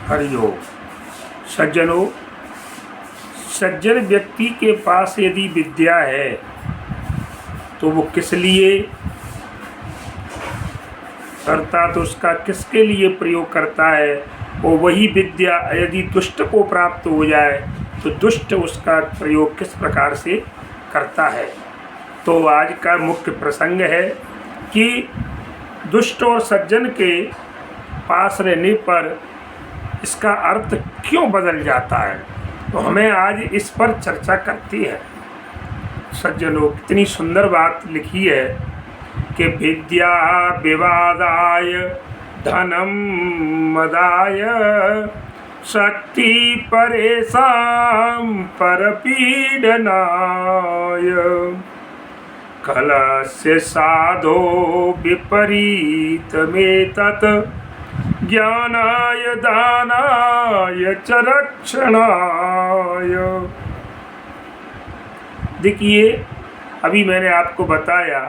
हरिओम। सज्जनों, सज्जन व्यक्ति के पास यदि विद्या है तो वो किस लिए करता, तो उसका किसके लिए प्रयोग करता है। और वही विद्या यदि दुष्ट को प्राप्त हो जाए तो दुष्ट उसका प्रयोग किस प्रकार से करता है। तो आज का मुख्य प्रसंग है कि दुष्ट और सज्जन के पास रहने पर इसका अर्थ क्यों बदल जाता है। तो हमें आज इस पर चर्चा करती है। सज्जनों, कितनी सुंदर बात लिखी है कि विद्या विवादाय धनम मदाय शक्ति परेशान परपीडनाय कलस्य साधो विपरीत में तत् ज्ञानाय दानाय च रक्षणाय। देखिए, अभी मैंने आपको बताया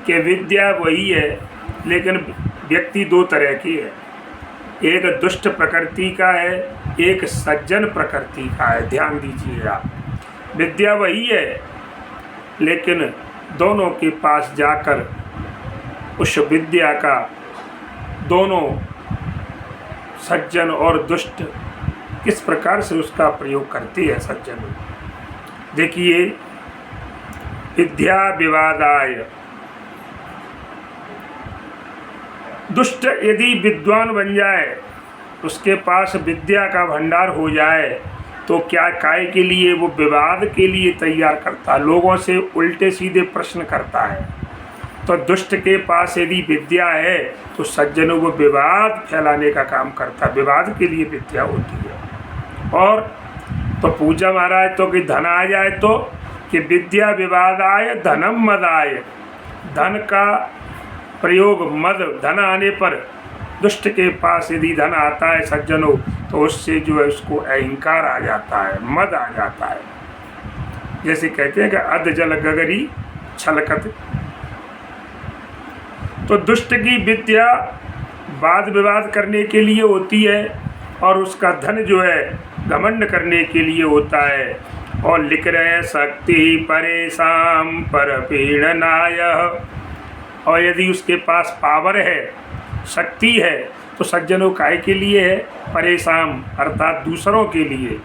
कि विद्या वही है, लेकिन व्यक्ति दो तरह की है। एक दुष्ट प्रकृति का है, एक सज्जन प्रकृति का है। ध्यान दीजिएगा, विद्या वही है, लेकिन दोनों के पास जाकर उस विद्या का दोनों सज्जन और दुष्ट किस प्रकार से उसका प्रयोग करते हैं। सज्जन, देखिए, विद्या विवादाय, दुष्ट यदि विद्वान बन जाए, उसके पास विद्या का भंडार हो जाए, तो क्या काय के लिए वो विवाद के लिए तैयार करता, लोगों से उल्टे सीधे प्रश्न करता है। तो दुष्ट के पास यदि विद्या है तो सज्जनों को विवाद फैलाने का काम करता, विवाद के लिए विद्या होती है। और तो पूजा महाराज तो कि धन आ जाए तो कि विद्या विवादाय धनम मदाय, धन का प्रयोग मद, धन आने पर दुष्ट के पास यदि धन आता है सज्जनों, तो उससे जो है उसको अहंकार आ जाता है, मद आ जाता है। जैसे कहते हैं कि अध जल गगरी छलकत। तो दुष्ट की विद्या वाद विवाद करने के लिए होती है और उसका धन जो है घमंड करने के लिए होता है। और लिख रहे हैं शक्ति परेशान परपीडनाय, और यदि उसके पास पावर है, शक्ति है, तो सज्जनों काय के लिए है, परेशान अर्थात दूसरों के लिए,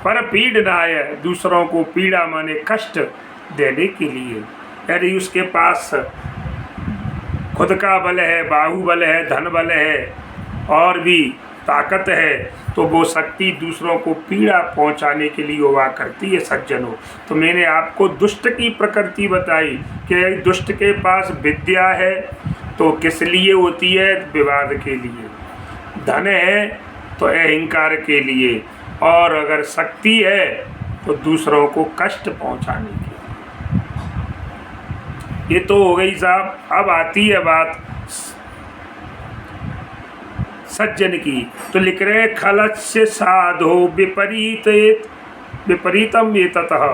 परपीडनाय दूसरों को पीड़ा माने कष्ट देने के लिए। यदि उसके पास खुद का बल है, बाहुबल है, धन बल है और भी ताकत है, तो वो शक्ति दूसरों को पीड़ा पहुंचाने के लिए हुआ करती है। सज्जनों, तो मैंने आपको दुष्ट की प्रकृति बताई कि दुष्ट के पास विद्या है तो किस लिए होती है, विवाद के लिए। धन है तो अहंकार के लिए, और अगर शक्ति है तो दूसरों को कष्ट पहुंचाने के लिए। ये तो हो गई साहब। अब आती है बात सज्जन की। तो लिख रहे खलस्य साधो विपरीतम एततः।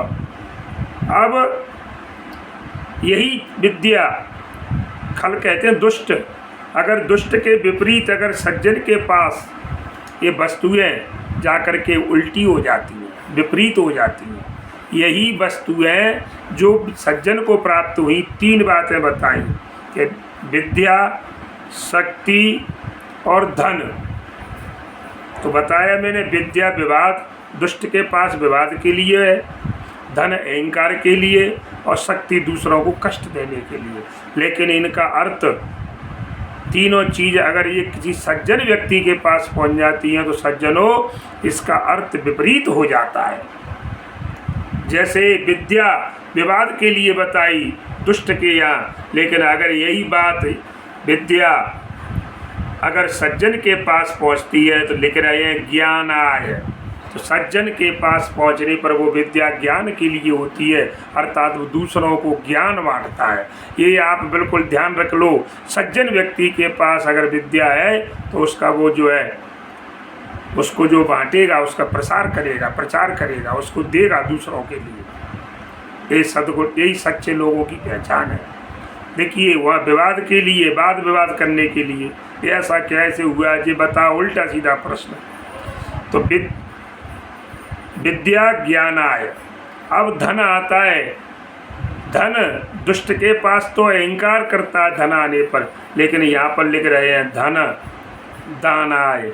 अब यही विद्या, खल कहते हैं दुष्ट, अगर दुष्ट के विपरीत अगर सज्जन के पास ये वस्तुएं जाकर के उल्टी हो जाती हैं, विपरीत हो जाती हैं, यही वस्तुएं जो सज्जन को प्राप्त हुई, तीन बातें बताई कि विद्या, शक्ति और धन। तो बताया मैंने, विद्या विवाद, दुष्ट के पास विवाद के लिए है, धन अहंकार के लिए, और शक्ति दूसरों को कष्ट देने के लिए। लेकिन इनका अर्थ, तीनों चीज़ अगर ये किसी सज्जन व्यक्ति के पास पहुंच जाती हैं तो सज्जनों इसका अर्थ विपरीत हो जाता है। जैसे विद्या विवाद के लिए बताई दुष्ट के यहाँ, लेकिन अगर यही बात विद्या अगर सज्जन के पास पहुँचती है तो लिख रहे हैं ज्ञान आय। तो सज्जन के पास पहुँचने पर वो विद्या ज्ञान के लिए होती है, अर्थात वो दूसरों को ज्ञान बांटता है। ये आप बिल्कुल ध्यान रख लो। सज्जन व्यक्ति के पास अगर विद्या है तो उसका वो जो है उसको जो बांटेगा, उसका प्रसार करेगा, प्रचार करेगा, उसको देगा दूसरों के लिए। ये सद्गुण, यही सच्चे लोगों की पहचान है। देखिए वहाँ विवाद के लिए, वाद विवाद करने के लिए, ऐसा कैसे हुआ ये बताओ, उल्टा सीधा प्रश्न। तो विद्या ज्ञान आय, अब धन आता है। धन दुष्ट के पास तो अहंकार करता है धन आने पर, लेकिन यहाँ पर लिख रहे हैं धन दान आय।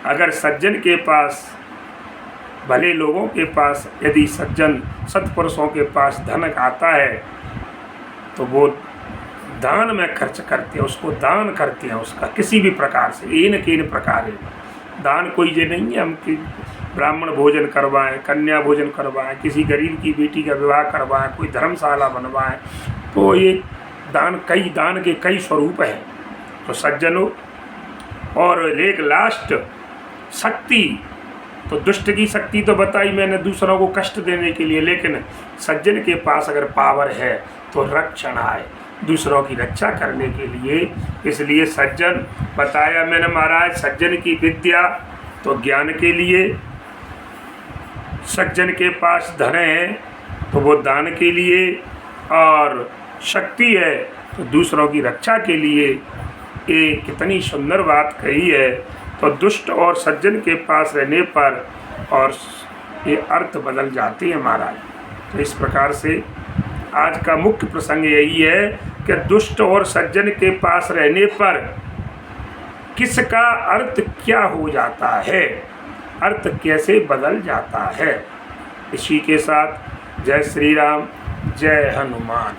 अगर सज्जन के पास, भले लोगों के पास यदि सज्जन सत्पुरुषों के पास धन आता है तो वो दान में खर्च करते हैं, उसको दान करते हैं, उसका किसी भी प्रकार से, इन के इन प्रकार है। दान कोई ये नहीं है हम कि ब्राह्मण भोजन करवाएं, कन्या भोजन करवाएं, किसी गरीब की बेटी का विवाह करवाएं, कोई धर्मशाला बनवाएं, तो ये दान के कई स्वरूप हैं। तो सज्जनों, और एक लास्ट शक्ति, तो दुष्ट की शक्ति तो बताई मैंने दूसरों को कष्ट देने के लिए, लेकिन सज्जन के पास अगर पावर है तो रक्षण आए, दूसरों की रक्षा करने के लिए। इसलिए सज्जन बताया मैंने महाराज, सज्जन की विद्या तो ज्ञान के लिए, सज्जन के पास धन है तो वो दान के लिए, और शक्ति है तो दूसरों की रक्षा के लिए। ये कितनी सुंदर बात कही है। तो दुष्ट और सज्जन के पास रहने पर और ये अर्थ बदल जाते हैं महाराज। तो इस प्रकार से आज का मुख्य प्रसंग यही है कि दुष्ट और सज्जन के पास रहने पर किसका अर्थ क्या हो जाता है, अर्थ कैसे बदल जाता है। इसी के साथ जय श्री राम, जय हनुमान।